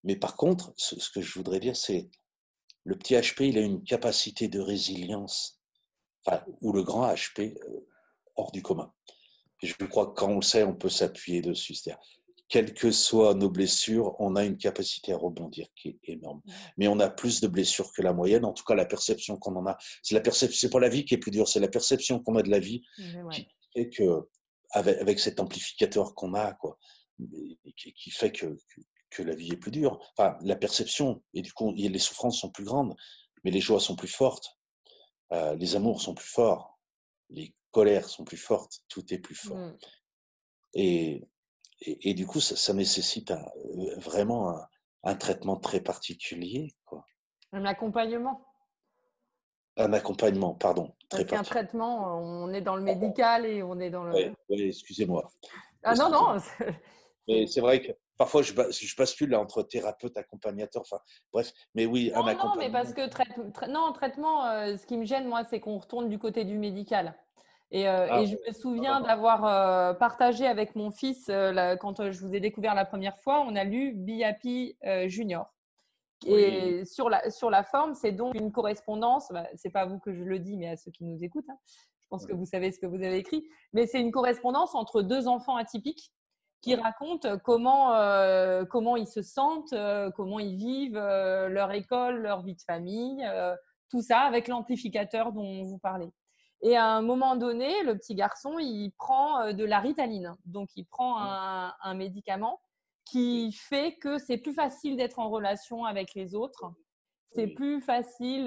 Mais par contre, ce que je voudrais dire, c'est le petit HP, il a une capacité de résilience, enfin, ou le grand HP, hors du commun. Et je crois que quand on le sait, on peut s'appuyer dessus. C'est-à-dire, quelles que soient nos blessures, on a une capacité à rebondir qui est énorme. Mais on a plus de blessures que la moyenne. En tout cas, la perception qu'on en a, c'est pas la vie qui est plus dure, c'est la perception qu'on a de la vie Ouais. qui fait que, avec cet amplificateur qu'on a, quoi, qui fait que la vie est plus dure. Enfin, la perception, et du coup, les souffrances sont plus grandes, mais les joies sont plus fortes, les amours sont plus forts, les colères sont plus fortes, tout est plus fort. Mm. Et, et du coup, ça nécessite vraiment un traitement très particulier, quoi. Un accompagnement. Un accompagnement, pardon, très Parce qu'un particulier. traitement, on est dans le médical et on est dans le… Oui, oui, excusez-moi. Ah non, Excusez-moi. non, Mais c'est… c'est vrai que parfois, je bascule là entre thérapeute, accompagnateur, enfin, bref. Mais oui, un Non, non, mais parce accompagnement. que non, traitement, ce qui me gêne, moi, c'est qu'on retourne du côté du médical. Ah, Et je ouais. me Non, non, souviens non. d'avoir partagé avec mon fils, quand je vous ai découvert la première fois, on a lu Be Happy Junior. Oui, Et sur la forme, c'est donc une correspondance, bah, c'est pas à vous que je le dis, mais à ceux qui nous écoutent, hein. Je pense que vous savez ce que vous avez écrit, mais c'est une correspondance entre deux enfants atypiques qui oui, racontent comment ils se sentent, comment ils vivent leur école, leur vie de famille, tout ça avec l'amplificateur dont vous parlez. Et à un moment donné, le petit garçon, il prend de la Ritaline. Donc, il prend un médicament oui, qui fait que c'est plus facile d'être en relation avec les autres. C'est oui, plus facile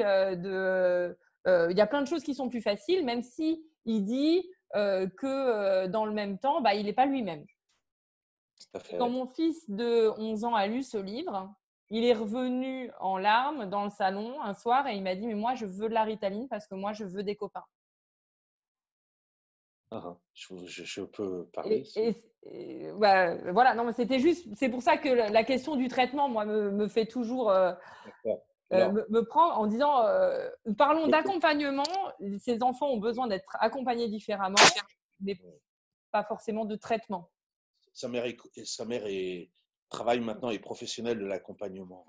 il y a plein de choses qui sont plus faciles, même si il dit que dans le même temps, bah, il n'est pas lui-même. tout à Et quand fait. mon fils de 11 ans a lu ce livre, il est revenu en larmes dans le salon un soir et il m'a dit, mais moi, je veux de la Ritaline parce que moi, je veux des copains. Ah, ah. Je peux parler, Et, si. bah, voilà, non, mais c'était juste, c'est pour ça que la question du traitement, moi, me fait toujours D'accord. Alors, me prendre en disant, parlons le fait- d'accompagnement. Ces enfants ont besoin d'être accompagnés différemment, mais pas forcément de traitement. sa mère travaille maintenant, est professionnelle de l'accompagnement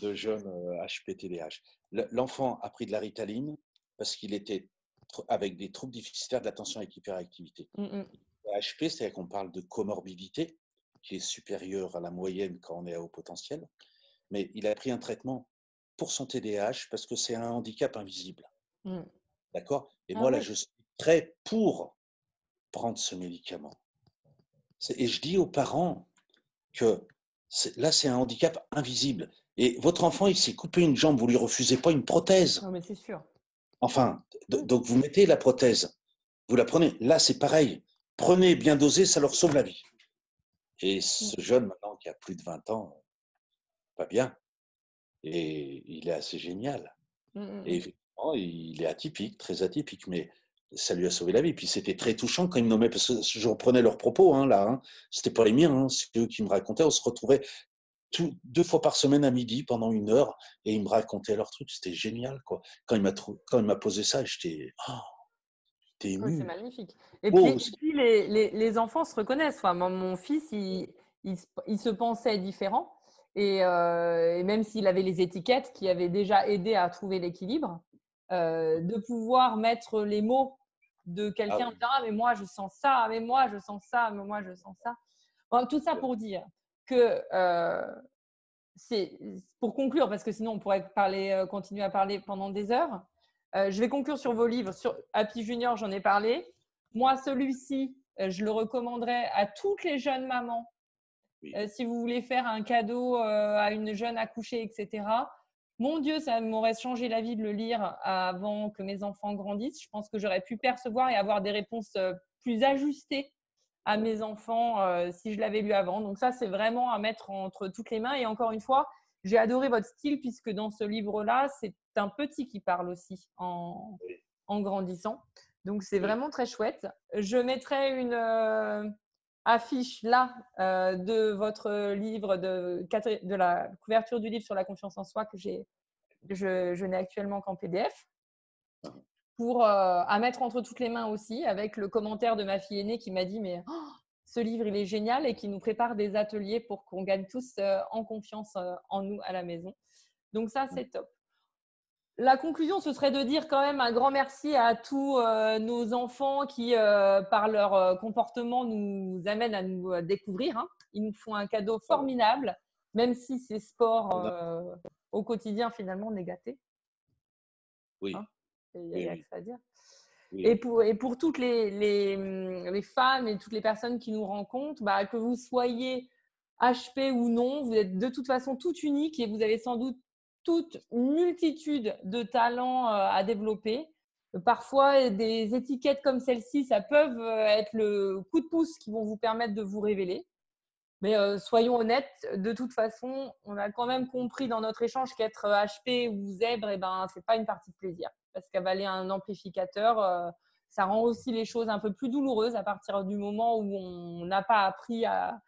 de jeunes HPTDH. L'enfant a pris de la Ritaline parce qu'il était avec des troubles déficitaires de l'attention avec hyperactivité. Mm, mm. HP, c'est-à-dire qu'on parle de comorbidité qui est supérieure à la moyenne quand on est à haut potentiel, mais il a pris un traitement pour son TDAH parce que c'est un handicap invisible. Mm. D'accord. Et Ah moi, là, oui. je suis très pour prendre ce médicament. Et je dis aux parents que là, c'est un handicap invisible. Et votre enfant, il s'est coupé une jambe, vous lui refusez pas une prothèse. Non, mais c'est sûr. Enfin, Mm. donc vous mettez la prothèse, vous la prenez. Là, c'est pareil. Prenez bien dosé, ça leur sauve la vie. Et Mm. ce jeune, maintenant, qui a plus de 20 ans, pas bien. Et il est assez génial. Mm, mm, Et mm. effectivement, il est atypique, très atypique, mais ça lui a sauvé la vie. Puis c'était très touchant quand ils me nommaient, parce que je reprenais leurs propos, hein, là, hein. C'était pas les miens, hein, c'est eux qui me racontaient. On se retrouvait 2 fois par semaine à midi pendant 1 heure et ils me racontaient leurs trucs. C'était génial, quoi. Quand il m'a posé ça, j'étais Oui, c'est ému. magnifique. Et puis, Oh, les enfants se reconnaissent. Enfin, mon fils, il se pensait différent. Et même s'il avait les étiquettes qui avaient déjà aidé à trouver l'équilibre, de pouvoir mettre les mots de ah quelqu'un, oui, dire, ah, mais moi, je sens ça, mais moi, je sens ça, mais moi, je sens ça. Bon, tout ça pour dire que c'est pour conclure, parce que sinon on pourrait continuer à parler pendant des heures. Je vais conclure sur vos livres. Sur Happy Junior, j'en ai parlé. Moi, celui-ci, je le recommanderais à toutes les jeunes mamans. oui. Si vous voulez faire un cadeau à une jeune accouchée, etc. Mon Dieu, ça m'aurait changé la vie de le lire avant que mes enfants grandissent. Je pense que j'aurais pu percevoir et avoir des réponses plus ajustées à mes enfants si je l'avais lu avant. Donc ça, c'est vraiment à mettre entre toutes les mains. Et encore une fois, j'ai adoré votre style puisque dans ce livre-là, c'est un petit qui parle aussi Oui, en grandissant. Donc c'est oui. vraiment très chouette. Je mettrai une affiche là de votre livre, de la couverture du livre sur la confiance en soi que je n'ai actuellement qu'en PDF pour à mettre entre toutes les mains aussi avec le commentaire de ma fille aînée qui m'a dit mais oh, ce livre, il est génial et qui nous prépare des ateliers pour qu'on gagne tous en confiance en nous à la maison. Donc ça, c'est top. La conclusion, ce serait de dire quand même un grand merci à tous nos enfants qui, par leur comportement, nous amènent à nous découvrir. Hein. Ils nous font un cadeau formidable, même si ces sports au quotidien, finalement, négatés. Oui. Hein, il y a que ça à dire. Oui. Et pour toutes les femmes et toutes les personnes qui nous rencontrent, bah, que vous soyez HP ou non, vous êtes de toute façon toutes uniques et vous avez sans doute toute une multitude de talents à développer. Parfois, des étiquettes comme celle-ci, ça peut être le coup de pouce qui vont vous permettre de vous révéler. Mais soyons honnêtes, de toute façon, on a quand même compris dans notre échange qu'être HP ou zèbre, eh ben, ce n'est pas une partie de plaisir. Parce qu'avaler un amplificateur, ça rend aussi les choses un peu plus douloureuses à partir du moment où on n'a pas appris à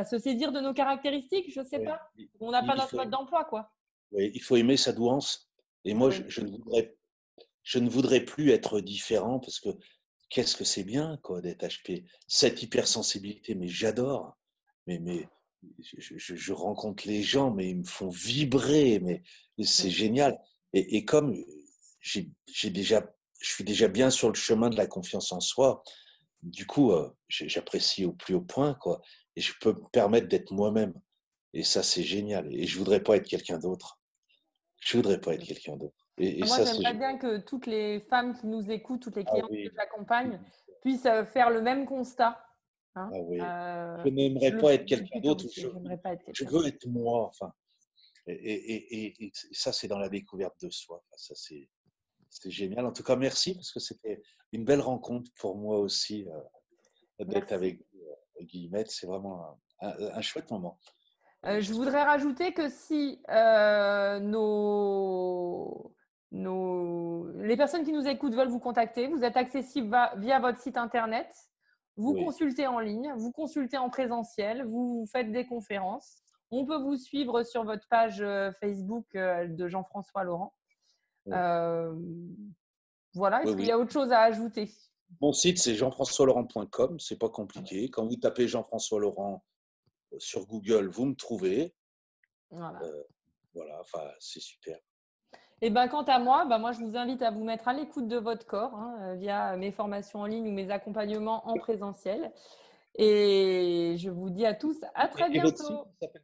se saisir de nos caractéristiques, je ne sais pas. On n'a pas notre mode d'emploi, quoi. Oui, il faut aimer sa douance. Et moi, Oui. je ne voudrais plus être différent parce que qu'est-ce que c'est bien quoi d'être HP. Cette hypersensibilité, mais j'adore. Mais je rencontre les gens, mais ils me font vibrer, mais c'est génial. Et comme je suis déjà bien sur le chemin de la confiance en soi, du coup, j'apprécie au plus haut point, quoi. Et je peux me permettre d'être moi-même. Et ça, c'est génial. Et je voudrais pas être quelqu'un d'autre. Je voudrais pas être quelqu'un d'autre. Et Moi, ça, c'est j'aimerais génial. bien que toutes les femmes qui nous écoutent, toutes les Ah clientes que oui. j'accompagne, puissent faire le même constat. Hein. Ah oui. Je n'aimerais pas être quelqu'un Plutôt d'autre. aussi, j'aimerais pas être Je quelqu'un veux être moi. Enfin, et ça, c'est dans la découverte de soi. Enfin, ça, c'est génial. En tout cas, merci parce que c'était une belle rencontre pour moi aussi d'être Merci. avec Guillemette. C'est vraiment un chouette moment. Je voudrais rajouter que si les personnes qui nous écoutent veulent vous contacter, vous êtes accessible via votre site internet, vous Oui. consultez en ligne, vous consultez en présentiel, vous faites des conférences. On peut vous suivre sur votre page Facebook de Jean-François Laurent. Oui. Voilà, est-ce Oui, qu'il oui. y a autre chose à ajouter? Mon site, c'est jean-françois-laurent.com. C'est pas compliqué. Quand vous tapez Jean-François Laurent sur Google, vous me trouvez. Voilà. Voilà, enfin, c'est super. Et ben, quant à moi, moi, je vous invite à vous mettre à l'écoute de votre corps via mes formations en ligne ou mes accompagnements en présentiel. Et je vous dis à tous à très Et votre site bientôt. s'appelle